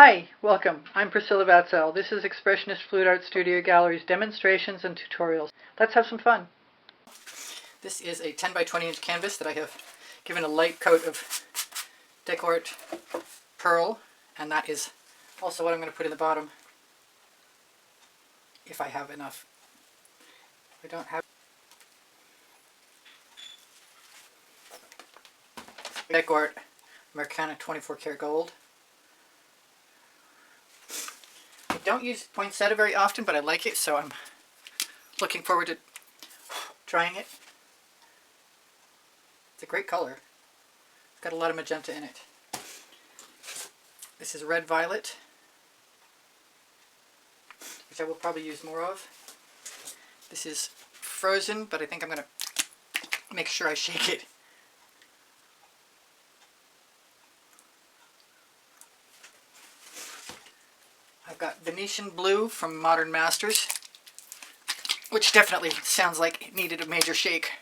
Hi, welcome. I'm Priscilla Batzell. This is Expressionist Fluid Art Studio Gallery's demonstrations and tutorials. Let's have some fun. This is a 10 by 20 inch canvas that I have given a light coat of Colourarte Pearl, and that is also what I'm going to put in the bottom if I have enough. If I don't have Colourarte Americana 24 karat gold. I don't use poinsettia very often, but I like it, so I'm looking forward to trying it. It's a great color. It's got a lot of magenta in it. This is red violet, which I will probably use more of. This is frozen, but I think I'm going to make sure I shake it. I've got Venetian blue from Modern Masters, which definitely sounds like it needed a major shake.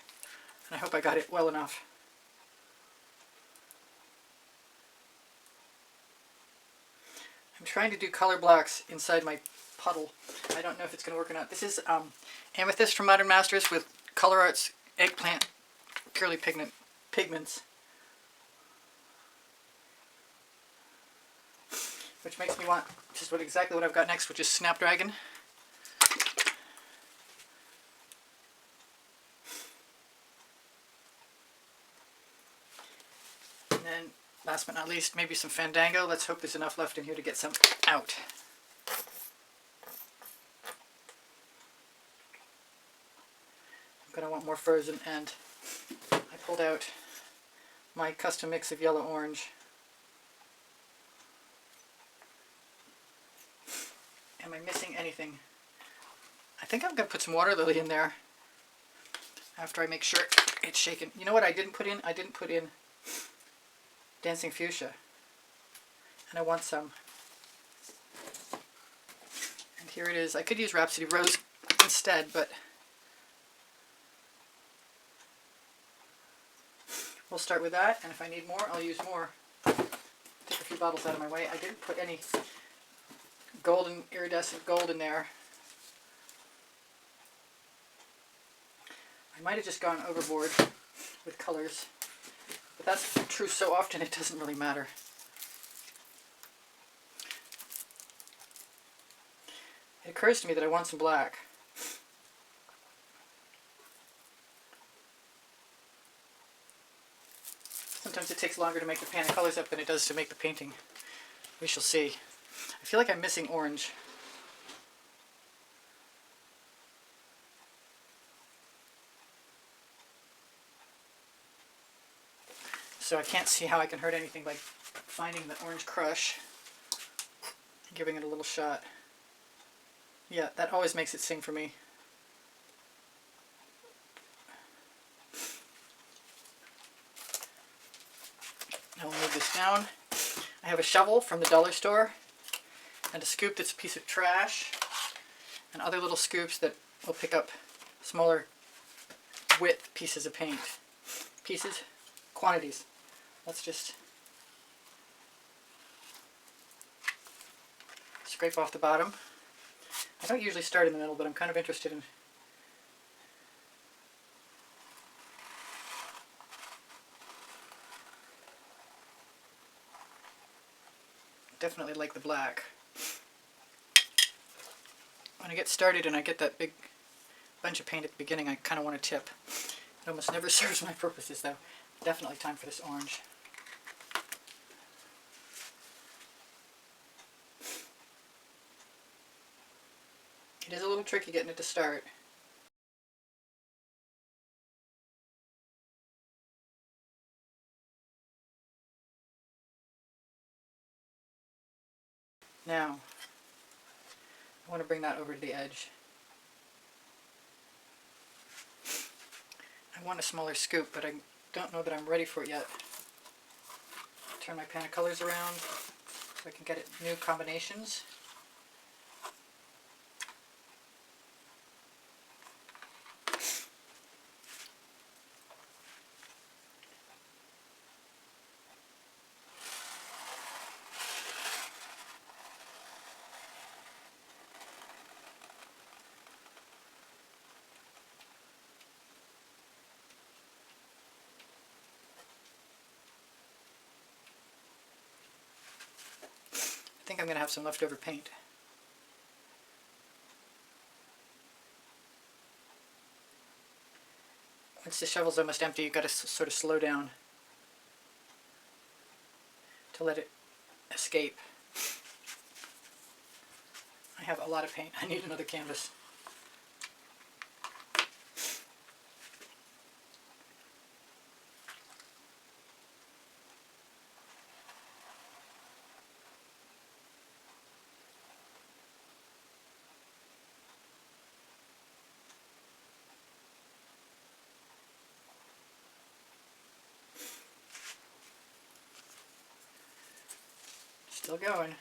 And I hope I got it well enough. I'm trying to do color blocks inside my puddle. I don't know if it's going to work or not. This is Amethyst from Modern Masters with Colourarte's Eggplant Purely Pigments. Which makes me want just exactly what I've got next, which is Snapdragon. And then, last but not least, maybe some Fandango. Let's hope there's enough left in here to get some out. I'm going to want more frozen, and I pulled out my custom mix of yellow-orange. Am I missing anything? I think I'm going to put some water lily in there after I make sure it's shaken. You know what I didn't put in? I didn't put in Dancing Fuchsia. And I want some. And here it is. I could use Rhapsody Rose instead, but we'll start with that. And if I need more, I'll use more. Take a few bottles out of my way. I didn't put any golden iridescent gold in there. I might have just gone overboard with colors, but that's true so often it doesn't really matter. It occurs to me that I want some black. Sometimes it takes longer to make the pan of colors up than it does to make the painting. We shall see. I feel like I'm missing orange. So I can't see how I can hurt anything by finding the orange crush and giving it a little shot. Yeah, that always makes it sing for me. Now we'll move this down. I have a shovel from the dollar store, and a scoop that's a piece of trash, and other little scoops that will pick up smaller width pieces of paint. Pieces? Quantities. Let's just scrape off the bottom. I don't usually start in the middle, but I'm kind of interested in definitely like the black. When I get started and I get that big bunch of paint at the beginning, I kind of want to tip. It almost never serves my purposes, though. Definitely time for this orange. It is a little tricky getting it to start. Now, I want to bring that over to the edge. I want a smaller scoop, but I don't know that I'm ready for it yet. Turn my pan of colors around so I can get it new combinations. think I'm going to have some leftover paint. Once the shovel's almost empty, you've got to sort of slow down to let it escape. I have a lot of paint. I need another canvas. Still going.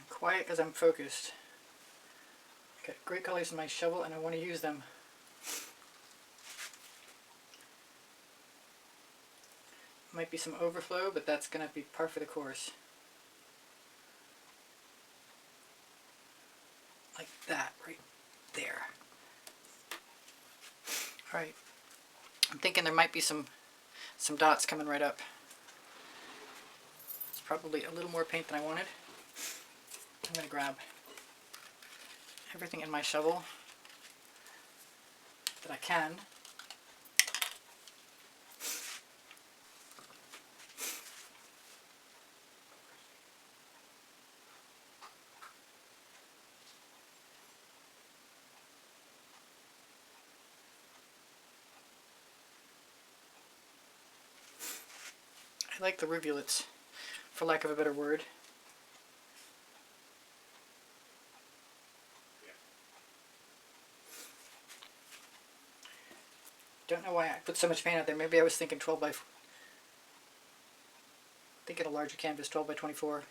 Quiet because I'm focused. Got great colors in my shovel and I want to use them. Might be some overflow, but that's going to be par for the course. Like that, right there. Alright, I'm thinking there might be some dots coming right up. It's probably a little more paint than I wanted. I'm going to grab everything in my shovel that I can. I like the rivulets, for lack of a better word. Don't know why I put so much paint out there. Maybe I was thinking thinking a larger canvas, 12 by 24.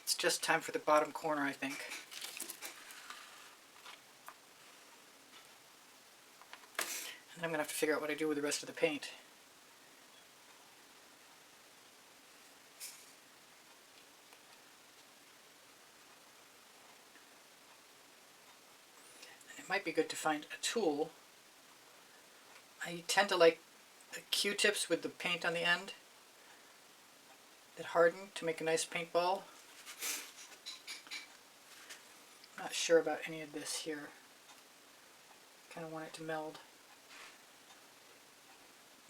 It's just time for the bottom corner, I think. And I'm going to have to figure out what I do with the rest of the paint. And it might be good to find a tool. I tend to like the Q-tips with the paint on the end that harden to make a nice paintball. I'm not sure about any of this here. Kind of want it to meld.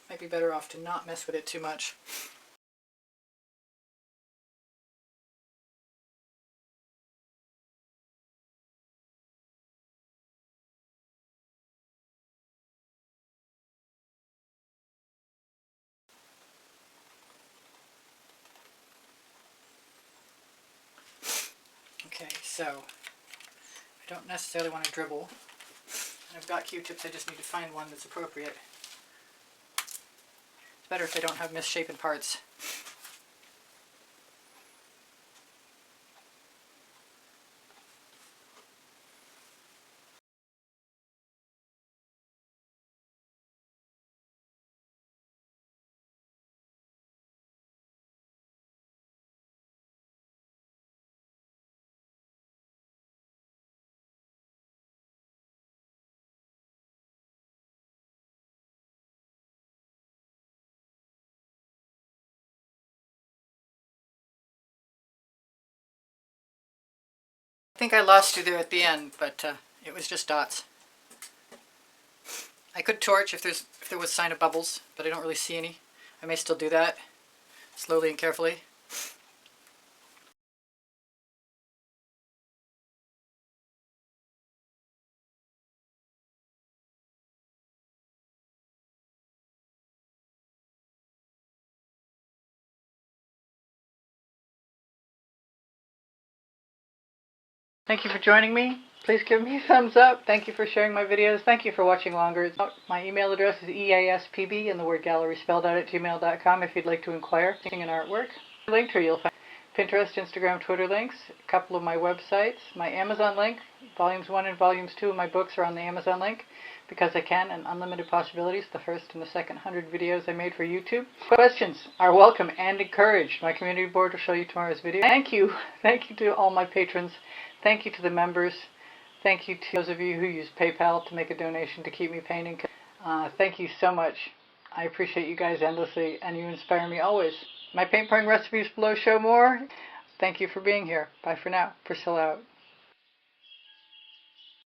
Might be better off to not mess with it too much. Okay, so I don't necessarily want to dribble. And I've got Q-tips, I just need to find one that's appropriate. It's better if I don't have misshapen parts. I think I lost you there at the end, but it was just dots. I could torch if there was sign of bubbles, but I don't really see any. I may still do that, slowly and carefully. Thank you for joining me. Please give me a thumbs up. Thank you for sharing my videos. Thank you for watching longer. My email address is easpb and the word gallery spelled out at gmail.com if you'd like to inquire in artwork. Linked here you'll find Pinterest, Instagram, Twitter links, a couple of my websites, my Amazon link. Volumes 1 and Volumes 2 of my books are on the Amazon link because I can, and Unlimited Possibilities, the first and the second 100 videos I made for YouTube. Questions are welcome and encouraged. My community board will show you tomorrow's video. Thank you. Thank you to all my patrons. Thank you to the members. Thank you to those of you who use PayPal to make a donation to keep me painting. Thank you so much. I appreciate you guys endlessly, and you inspire me always. My paint pouring recipes below show more. Thank you for being here. Bye for now. Priscilla out.